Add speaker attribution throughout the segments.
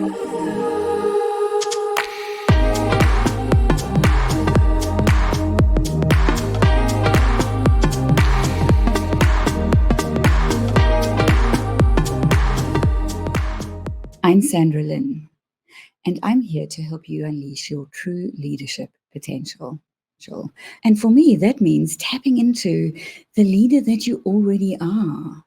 Speaker 1: I'm Sandra, and I'm here to help you unleash your true leadership potential. And for me, that means tapping into the leader that you already are,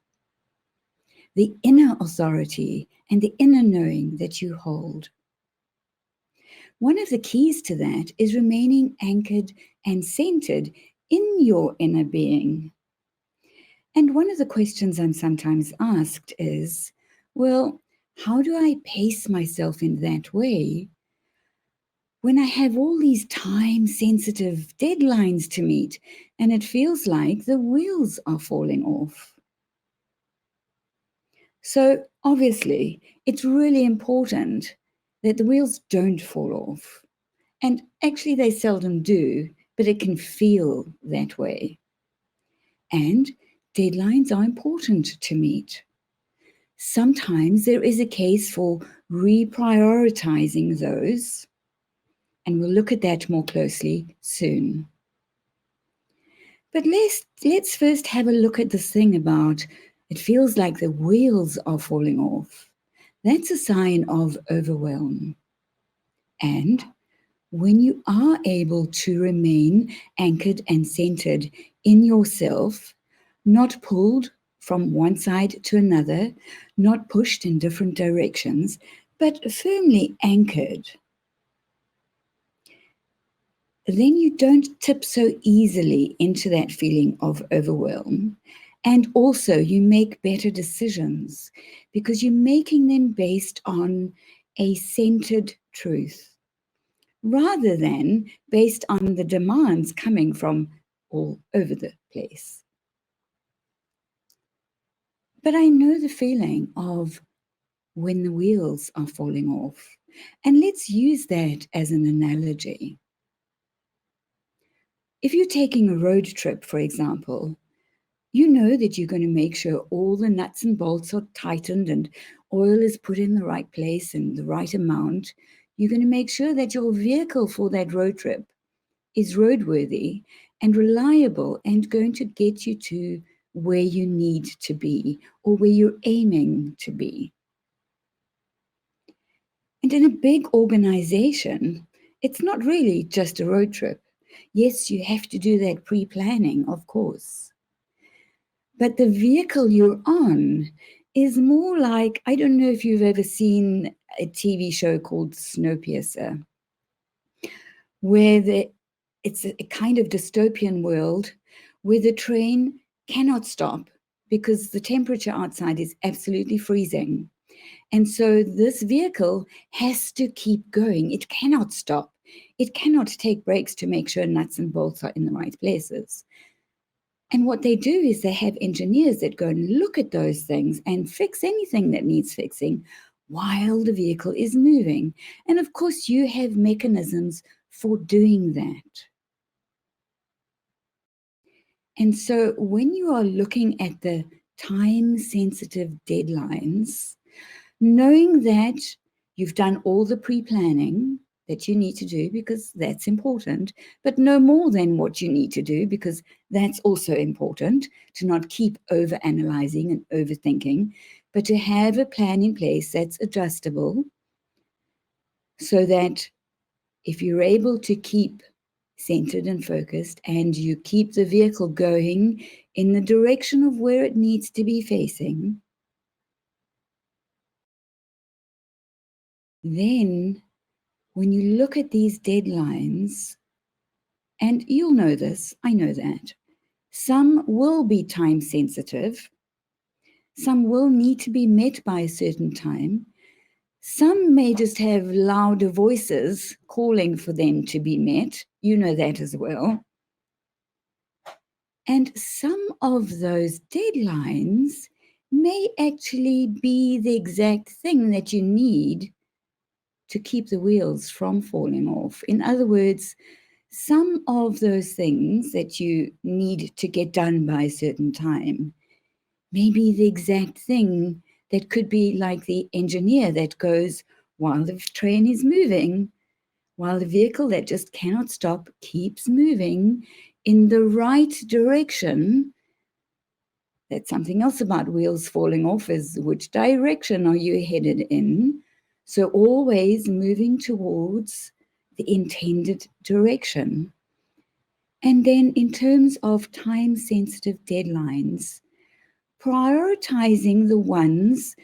Speaker 1: the inner authority and the inner knowing that you hold. One of the keys to that is remaining anchored and centered in your inner being. And one of the questions I'm sometimes asked is, well, how do I pace myself in that way when I have all these time-sensitive deadlines to meet and it feels like the wheels are falling off? So obviously, it's really important that the wheels don't fall off. And actually, they seldom do, but it can feel that way. And deadlines are important to meet. Sometimes there is a case for reprioritizing those, and we'll look at that more closely soon. But let's first have a look at this thing about it feels like the wheels are falling off. That's a sign of overwhelm. And when you are able to remain anchored and centered in yourself, not pulled from one side to another, not pushed in different directions, but firmly anchored, then you don't tip so easily into that feeling of overwhelm. And also you make better decisions because you're making them based on a centered truth rather than based on the demands coming from all over the place. But I know the feeling of when the wheels are falling off. And let's use that as an analogy. If you're taking a road trip, for example, you know that you're going to make sure all the nuts and bolts are tightened and oil is put in the right place and the right amount. You're going to make sure that your vehicle for that road trip is roadworthy and reliable and going to get you to where you need to be or where you're aiming to be. And in a big organization, it's not really just a road trip. Yes, you have to do that pre-planning, of course. But the vehicle you're on is more like, I don't know if you've ever seen a TV show called Snowpiercer, where it's a kind of dystopian world where the train cannot stop because the temperature outside is absolutely freezing. And so this vehicle has to keep going. It cannot stop. It cannot take breaks to make sure nuts and bolts are in the right places. And what they do is they have engineers that go and look at those things and fix anything that needs fixing while the vehicle is moving. And of course, you have mechanisms for doing that. And so when you are looking at the time-sensitive deadlines, knowing that you've done all the pre-planning that you need to do because that's important, but no more than what you need to do because that's also important, to not keep over-analyzing and overthinking, but to have a plan in place that's adjustable so that if you're able to keep centered and focused and you keep the vehicle going in the direction of where it needs to be facing, then when you look at these deadlines, and you'll know this, I know that, some will be time sensitive, some will need to be met by a certain time, some may just have louder voices calling for them to be met, you know that as well. And some of those deadlines may actually be the exact thing that you need to keep the wheels from falling off. In other words, some of those things that you need to get done by a certain time may be the exact thing that could be like the engineer that goes while the train is moving, while the vehicle that just cannot stop keeps moving in the right direction. That's something else about wheels falling off, is which direction are you headed in? So always moving towards the intended direction. And then in terms of time-sensitive deadlines, prioritizing the ones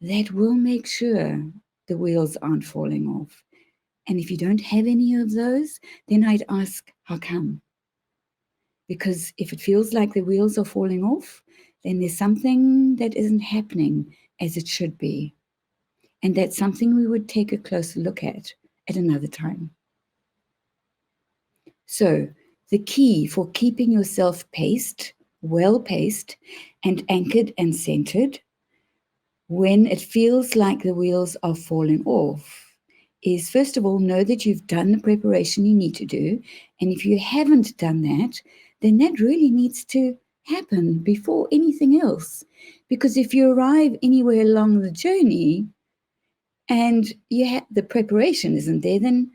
Speaker 1: that will make sure the wheels aren't falling off. And if you don't have any of those, then I'd ask, how come? Because if it feels like the wheels are falling off, then there's something that isn't happening as it should be. And that's something we would take a closer look at another time. So the key for keeping yourself paced, well-paced, and anchored and centered when it feels like the wheels are falling off is, first of all, know that you've done the preparation you need to do. And if you haven't done that, then that really needs to happen before anything else. Because if you arrive anywhere along the journey and the preparation isn't there, then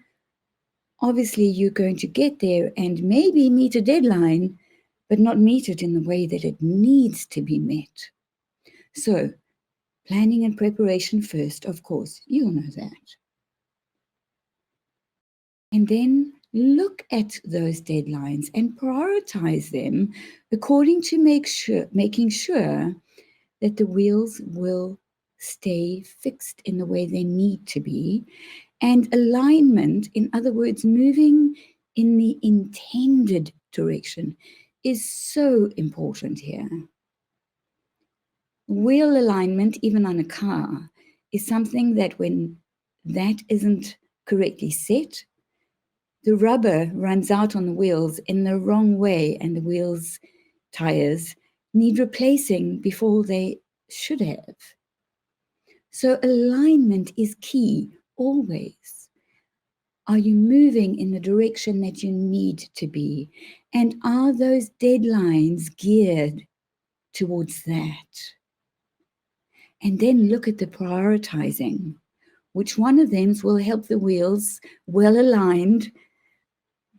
Speaker 1: obviously you're going to get there and maybe meet a deadline, but not meet it in the way that it needs to be met. So planning and preparation first, of course, you'll know that. And then look at those deadlines and prioritize them according to making sure that the wheels will stay fixed in the way they need to be. And alignment, in other words, moving in the intended direction, is so important here. Wheel alignment, even on a car, is something that when that isn't correctly set, the rubber runs out on the wheels in the wrong way, and the wheels, tires, need replacing before they should have. So alignment is key, always. Are you moving in the direction that you need to be? And are those deadlines geared towards that? And then look at the prioritizing. Which one of them will help the wheels well aligned,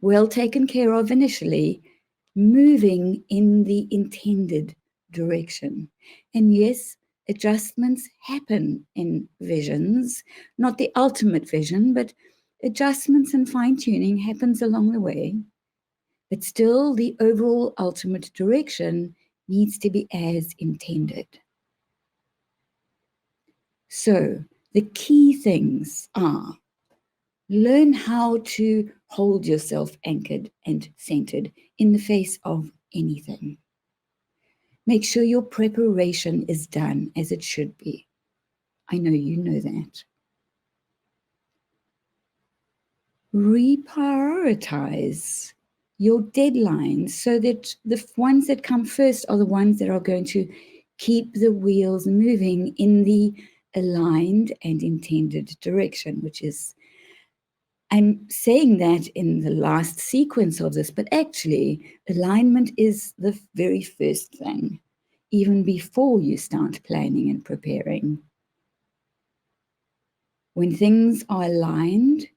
Speaker 1: well taken care of initially, moving in the intended direction? And yes, adjustments happen in visions, not the ultimate vision, but adjustments and fine-tuning happens along the way. But still, the overall ultimate direction needs to be as intended. So the key things are: learn how to hold yourself anchored and centered in the face of anything. Make sure your preparation is done as it should be. I know you know that. Reprioritize your deadlines so that the ones that come first are the ones that are going to keep the wheels moving in the aligned and intended direction, which is, I'm saying that in the last sequence of this, but actually alignment is the very first thing, even before you start planning and preparing. When things are aligned,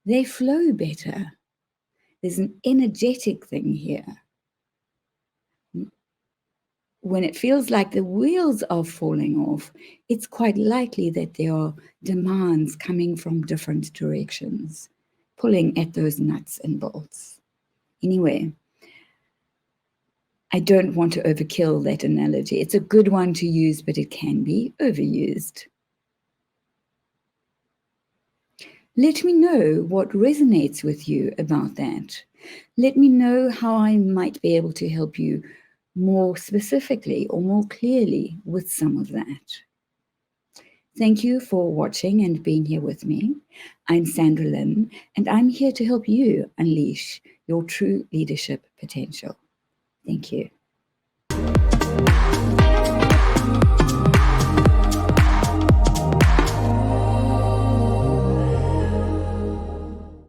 Speaker 1: they flow better. There's an energetic thing here. When it feels like the wheels are falling off, it's quite likely that there are demands coming from different directions, pulling at those nuts and bolts. Anyway, I don't want to overkill that analogy. It's a good one to use, but it can be overused. Let me know what resonates with you about that. Let me know how I might be able to help you more specifically or more clearly with some of that. Thank you for watching and being here with me. I'm Sandra Lynn, and I'm here to help you unleash your true leadership potential. Thank you.